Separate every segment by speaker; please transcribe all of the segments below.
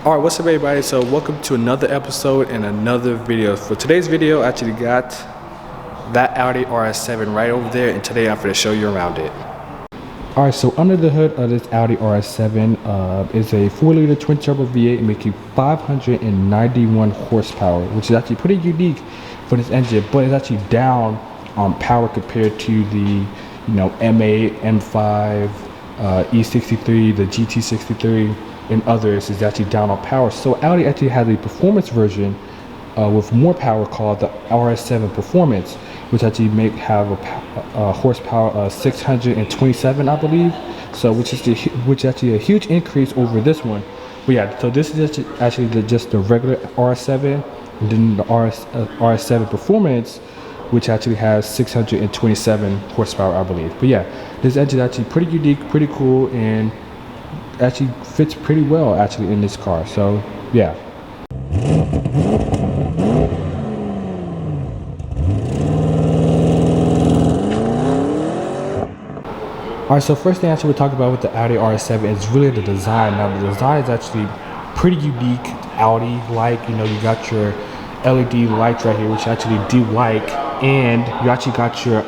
Speaker 1: Alright, what's up everybody? So welcome to another episode and another video. For today's video, I actually got that Audi RS7 right over there, and today I'm going to show you around it. Alright, so under the hood of this Audi RS7 is a 4-liter twin-turbo V8 making 591 horsepower, which is actually pretty unique for this engine, but it's actually down on power compared to the M8, M5, E63, the GT63, and others. Is actually down on power. So Audi actually has a performance version with more power called the RS7 Performance, which actually have a horsepower of 627, I believe. So which is actually a huge increase over this one. But yeah, so this is actually just the regular RS7, and then the RS7 Performance, which actually has 627 horsepower, I believe. But yeah, this engine is actually pretty unique, pretty cool, and actually fits pretty well actually in this car. So yeah. Alright, so first thing actually we'll talk about with the Audi RS7 is really the design. Now the design is actually pretty unique, Audi like. You got your LED lights right here, which I actually do like, and you actually got your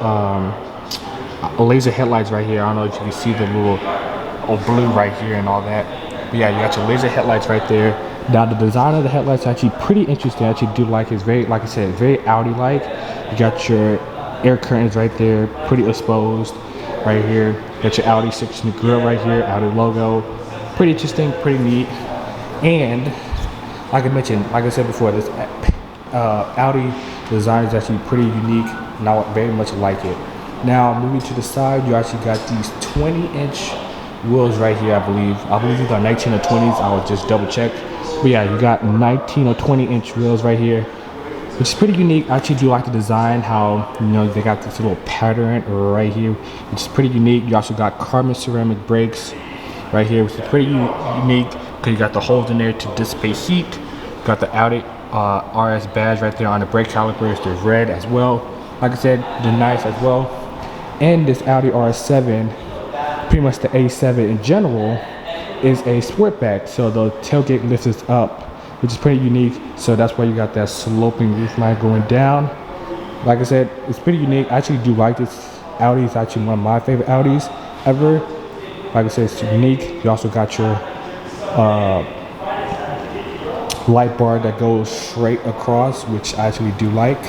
Speaker 1: laser headlights right here. I don't know if you can see the little blue right here and all that. But yeah, you got your laser headlights right there. Now the design of the headlights is actually pretty interesting. I actually do like it. It's very, like I said, very Audi like. You got your air curtains right there, pretty exposed right here. You got your Audi 6 in the grill right here, Audi logo. Pretty interesting, pretty neat. And like I mentioned, like I said before, this Audi design is actually pretty unique, and I very much like it. Now moving to the side, you actually got these 20-inch wheels right here. I believe you got 19 or 20s. I'll just double check. But yeah, you got 19 or 20-inch wheels right here, which is pretty unique. I actually do like the design, how they got this little pattern right here, which is pretty unique. You also got carbon ceramic brakes right here, which is pretty unique because you got the holes in there to dissipate heat. You got the Audi RS badge right there on the brake calipers. They're red as well. Like I said, they're nice as well. And this Audi RS7, pretty much the A7 in general, is a sportback, so the tailgate lifts up, which is pretty unique. So that's why you got that sloping roof line going down. Like I said, it's pretty unique. I actually do like this Audi. It's actually one of my favorite Audis ever. Like I said, it's unique. You also got your light bar that goes straight across, which I actually do like.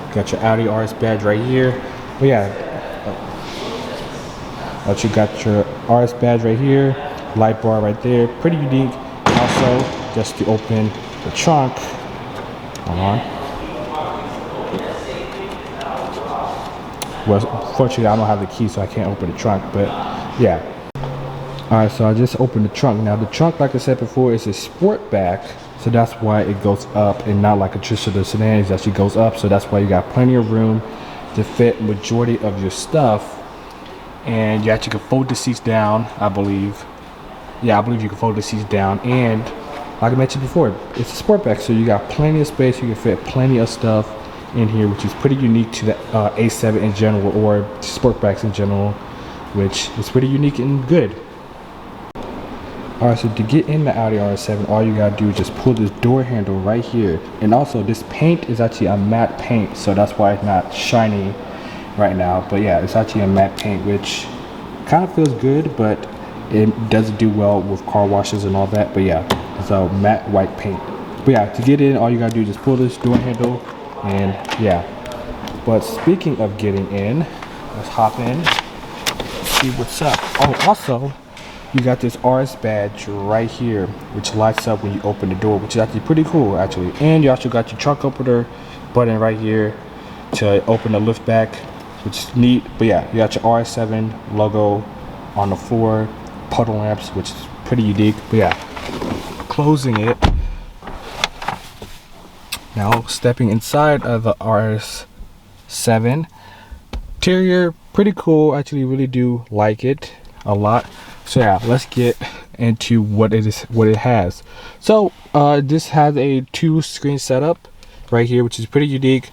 Speaker 1: You got your Audi RS badge right here. But yeah, but you got your RS badge right here, light bar right there, pretty unique. Also, just to open the trunk, hold on. Well, fortunately I don't have the key, so I can't open the trunk, but yeah. Alright, so I just opened the trunk. Now the trunk, like I said before, is a sportback, so that's why it goes up and not like a traditional sedan. It actually goes up, so that's why you got plenty of room to fit majority of your stuff. And you actually can fold the seats down, I believe. Yeah, I believe you can fold the seats down. And like I mentioned before, it's a sportback, so you got plenty of space. You can fit plenty of stuff in here, which is pretty unique to the A7 in general, or sportbacks in general, which is pretty unique and good. Alright, so to get in the Audi RS7, all you gotta do is just pull this door handle right here. And also, this paint is actually a matte paint, so that's why it's not shiny right now. But yeah, it's actually a matte paint, which kind of feels good, but it doesn't do well with car washes and all that. But yeah, it's a matte white paint. But yeah, to get in, all you gotta do is just pull this door handle, and yeah. But speaking of getting in, let's hop in, see what's up. Oh, also, you got this RS badge right here, which lights up when you open the door, which is actually pretty cool actually. And you also got your trunk opener button right here to open the lift back, which is neat. But yeah, you got your RS7 logo on the floor, puddle lamps, which is pretty unique. But yeah, closing it. Now stepping inside of the RS7. Interior, pretty cool. Actually really do like it a lot. So yeah, let's get into what it has. So this has a 2-screen setup right here, which is pretty unique.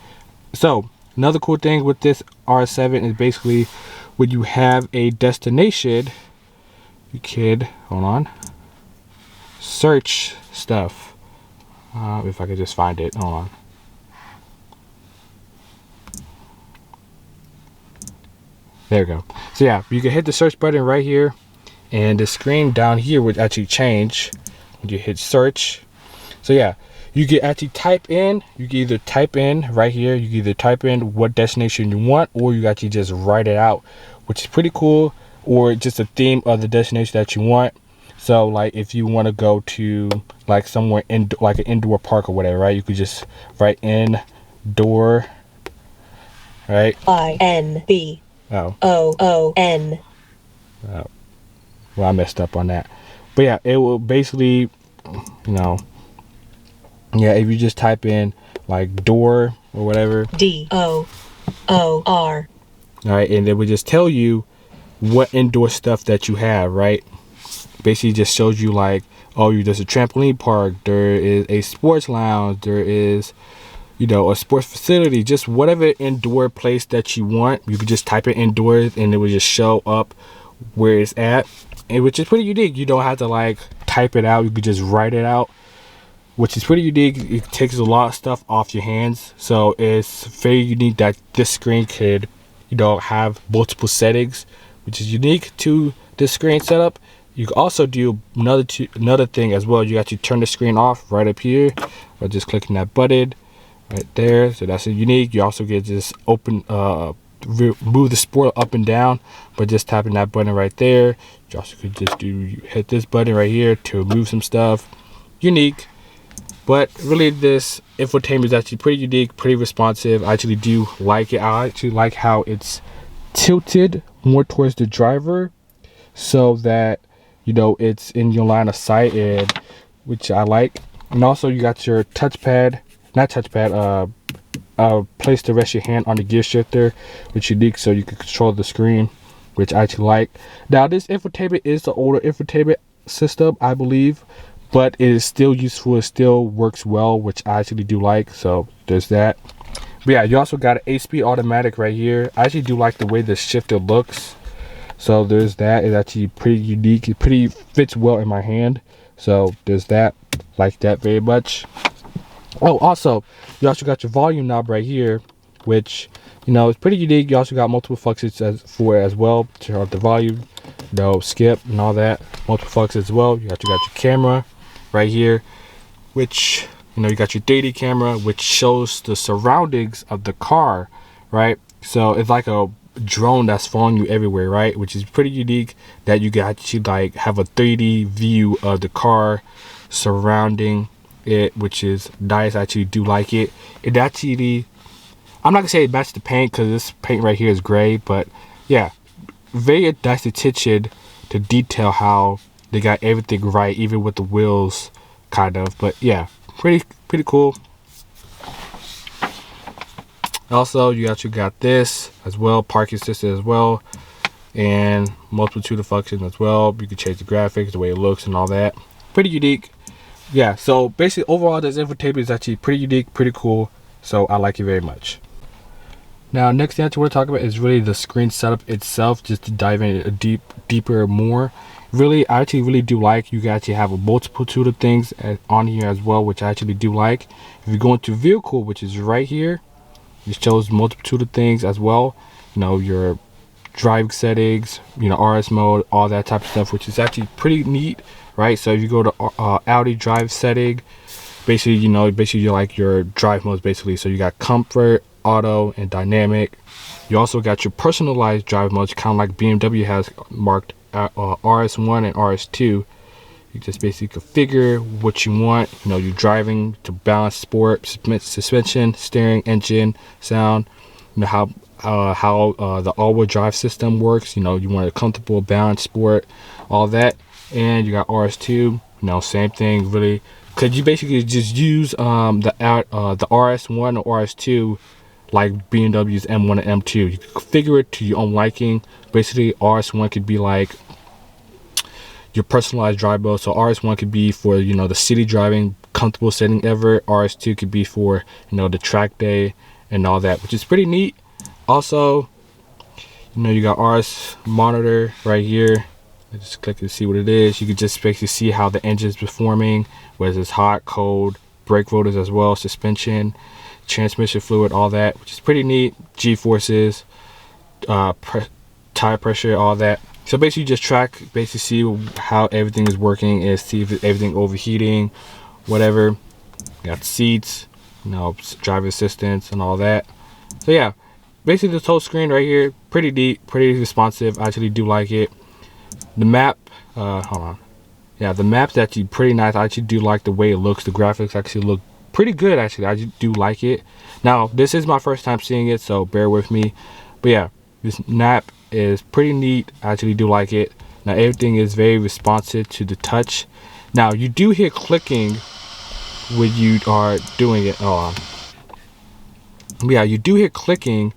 Speaker 1: So another cool thing with this RS7 is basically when you have a destination, you could, hold on, search stuff. If I could just find it, hold on. There we go. So yeah, you can hit the search button right here, and the screen down here would actually change when you hit search. So yeah, you can actually type in, you can either type in right here, you can either type in what destination you want, or you actually just write it out, which is pretty cool, or just a theme of the destination that you want. So like if you want to go to like somewhere in like an indoor park or whatever, right, you could just write indoor, right?
Speaker 2: INB
Speaker 1: Oh.
Speaker 2: OON.
Speaker 1: Oh. Well, I messed up on that. But yeah, it will basically, you know, yeah, if you just type in like door or whatever,
Speaker 2: DOOR.
Speaker 1: all right, and it would just tell you what indoor stuff that you have, right? Basically just shows you like, oh, there's a trampoline park, there is a sports lounge, there is, you know, a sports facility, just whatever indoor place that you want. You could just type it indoors and it would just show up where it's at, and which is pretty unique. You don't have to like type it out, you could just write it out, which is pretty unique. It takes a lot of stuff off your hands, so it's very unique that this screen could, you know, have multiple settings, which is unique to this screen setup. You can also do another thing as well. You actually turn the screen off right up here by just clicking that button right there. So that's unique. You also get just open move the spoiler up and down by just tapping that button right there. You also could just hit this button right here to move some stuff. Unique. But really, this infotainment is actually pretty unique, pretty responsive. I actually do like it. I actually like how it's tilted more towards the driver, so that, you know, it's in your line of sight, and which I like. And also you got your touchpad, place to rest your hand on the gear shifter, which is unique, so you can control the screen, which I actually like. Now this infotainment is the older infotainment system, I believe, but it is still useful, it still works well, which I actually do like, so there's that. But yeah, you also got an 8-speed automatic right here. I actually do like the way the shifter looks, so there's that. It's actually pretty unique, it pretty fits well in my hand, so there's that. Like that very much. Oh, also you also got your volume knob right here, which, you know, it's pretty unique. You also got multiple functions as well. Turn up the volume, you know, skip and all that, multiple functions as well. You got your camera right here, which, you know, you got your 3D camera, which shows the surroundings of the car, right? So it's like a drone that's following you everywhere, right? Which is pretty unique, that you got to like have a 3D view of the car surrounding it, which is nice. I actually do like it. It actually, I'm not gonna say it matches the paint, because this paint right here is gray, but yeah, very nice attention to detail how they got everything right, even with the wheels, kind of. But yeah, pretty cool. Also, you actually got this as well, parking assistant as well, and multitude of functions as well. You can change the graphics, the way it looks, and all that. Pretty unique. Yeah, so basically overall this infotainment is actually pretty unique, pretty cool, so I like it very much. Now next thing I want to talk about is really the screen setup itself, just to dive in deeper more. Really, I actually really do like, you can actually have a multitude of things on here as well, which I actually do like. If you go into vehicle, which is right here, it shows multitude of things as well, you know, your driving settings, you know, RS mode, all that type of stuff, which is actually pretty neat, right? So if you go to Audi drive setting, basically, you know, you like your drive modes basically. So you got comfort, auto, and dynamic. You also got your personalized drive modes, kind of like BMW has marked RS1 and RS2. You just basically configure what you want. You know, you're driving to balance, sport, suspension, steering, engine, sound. You know how the all-wheel drive system works. You know, you want a comfortable, balanced sport, all that. And you got RS2. You know, same thing really. Could you basically just use the RS1 or RS2 like BMW's M1 and M2? You can configure it to your own liking. Basically, RS1 could be like your personalized drive mode. So RS1 could be for, you know, the city driving, comfortable setting ever. RS2 could be for, you know, the track day and all that, which is pretty neat. Also, you know, you got RS monitor right here, I just click to see what it is. You can just basically see how the engine is performing, whether it's hot, cold, brake rotors as well, suspension, transmission fluid, all that, which is pretty neat. G-forces, tire pressure, all that. So basically, you just track, basically see how everything is working, and see if everything overheating, whatever. You got seats, driver assistance, and all that. So yeah, basically this whole screen right here, pretty neat, pretty responsive. I actually do like it. The map, hold on. Yeah, the map's actually pretty nice. I actually do like the way it looks. The graphics actually look pretty good, actually. I do like it. Now, this is my first time seeing it, so bear with me. But yeah, this map is pretty neat. I actually do like it. Now, everything is very responsive to the touch. Now, you do hear clicking when you are doing it. Yeah, you do hear clicking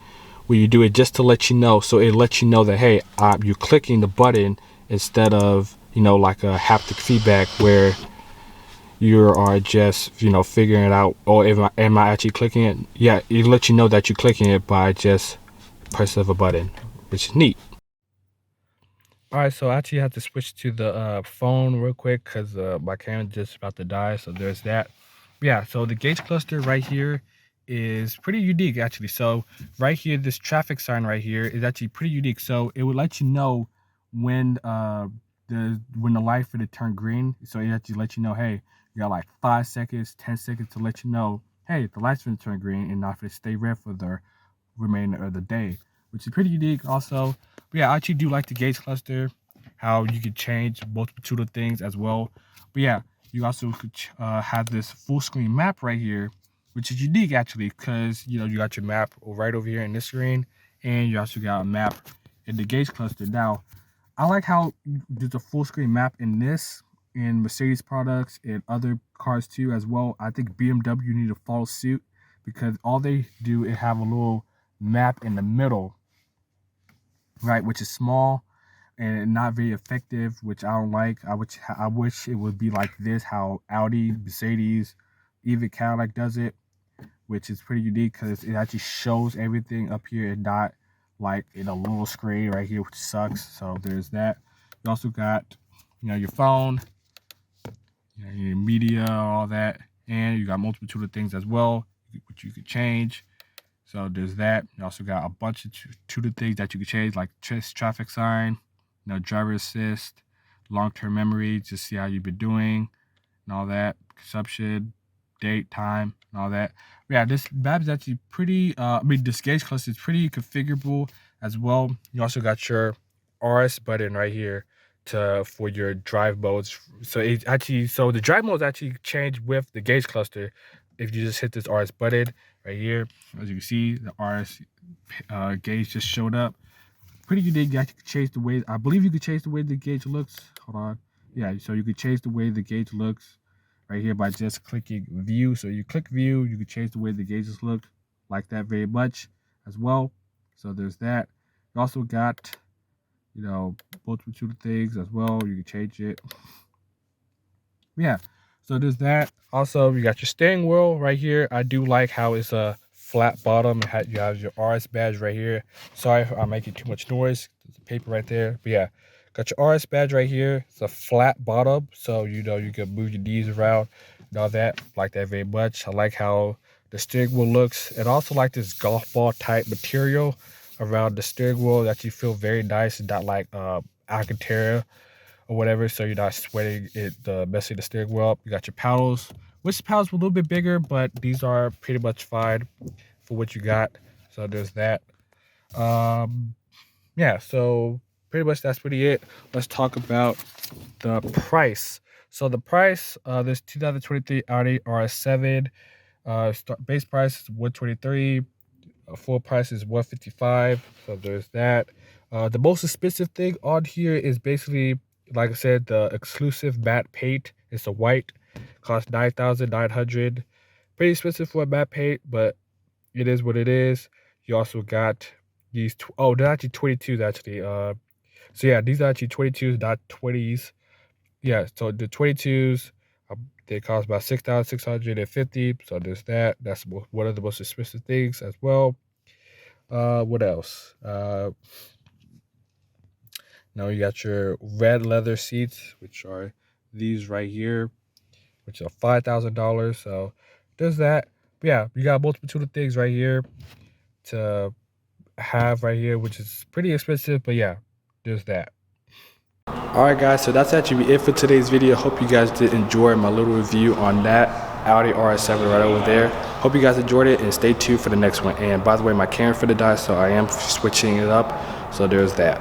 Speaker 1: when you do it, just to let you know. So it lets you know that, hey, you're clicking the button instead of, like a haptic feedback where you are just, figuring it out. Oh, am I actually clicking it? Yeah, it lets you know that you're clicking it by just press of a button, which is neat. All right, so I actually have to switch to the phone real quick because my camera just about to die. So there's that. Yeah, so the gauge cluster right here is pretty unique actually. So right here, this traffic sign right here is actually pretty unique. So it would let you know when the light for it turn green. So it actually lets you know, hey, you got like 5 seconds, 10 seconds to let you know, hey, the light's gonna turn green and not for it stay red for the remainder of the day, which is pretty unique also. But yeah, I actually do like the gauge cluster, how you could change multitude of things as well. But yeah, you also could have this full screen map right here, which is unique actually, because you got your map right over here in this screen, and you also got a map in the gauge cluster. Now, I like how there's a full screen map in this, in Mercedes products and other cars too as well. I think BMW need to follow suit, because all they do is have a little map in the middle, right, which is small and not very effective, which I don't like. I wish it would be like this, how Audi, Mercedes, even Cadillac does it, which is pretty unique because it actually shows everything up here and not like in a little screen right here, which sucks. So there's that. You also got, your phone, your media, all that, and you got multitude of things as well, which you could change. So there's that. You also got a bunch of tutor things that you can change, like traffic sign, driver assist, long-term memory, just see how you've been doing, and all that, consumption, date, time, and all that. But yeah, this map is actually pretty, this gauge cluster is pretty configurable as well. You also got your RS button right here for your drive modes. So the drive modes actually change with the gauge cluster if you just hit this RS button right here. As you can see, the RS gauge just showed up. Pretty unique. You actually could change the way, I believe you could change the way the gauge looks. Hold on. Yeah, so you could change the way the gauge looks right here by just clicking view. So you click view, you can change the way the gauges look, like that very much as well. So there's that. You also got, multitude of things as well. You can change it. Yeah, so there's that. Also, you got your steering wheel right here. I do like how it's a flat bottom. You have your RS badge right here. Sorry if I'm making too much noise. There's a paper right there. But yeah, got your RS badge right here. It's a flat bottom, so you can move your knees around and all that. Like that very much. I like how the steering wheel looks. And also like this golf ball type material around the steering wheel that you feel very nice and not like Alcantara or whatever, so you're not sweating messing the steering wheel up. You got your paddles, which the paddles were a little bit bigger, but these are pretty much fine for what you got. So there's that. Um, yeah, so pretty much that's pretty it. Let's talk about the price. So the price, this 2023 Audi RS7, base price is 123. Full price is 155. So there's that. The most expensive thing on here is basically, like I said, the exclusive matte paint. It's a white, costs 9,900. Pretty expensive for a matte paint, but it is what it is. You also got these. They're actually 22s actually. So yeah, these are actually 22s, not 20s. Yeah, so the 22s, they cost about 6,650. So there's that. That's one of the most expensive things as well. What else? Now you got your red leather seats, which are these right here, which are $5,000. So there's that. But yeah, you got a multitude of things right here to have right here, which is pretty expensive. But yeah, there's that. Alright guys, so that's actually it for today's video. Hope you guys did enjoy my little review on that Audi RS7 right over there. Hope you guys enjoyed it, and stay tuned for the next one. And by the way, my camera for the die, so I am switching it up. So there's that.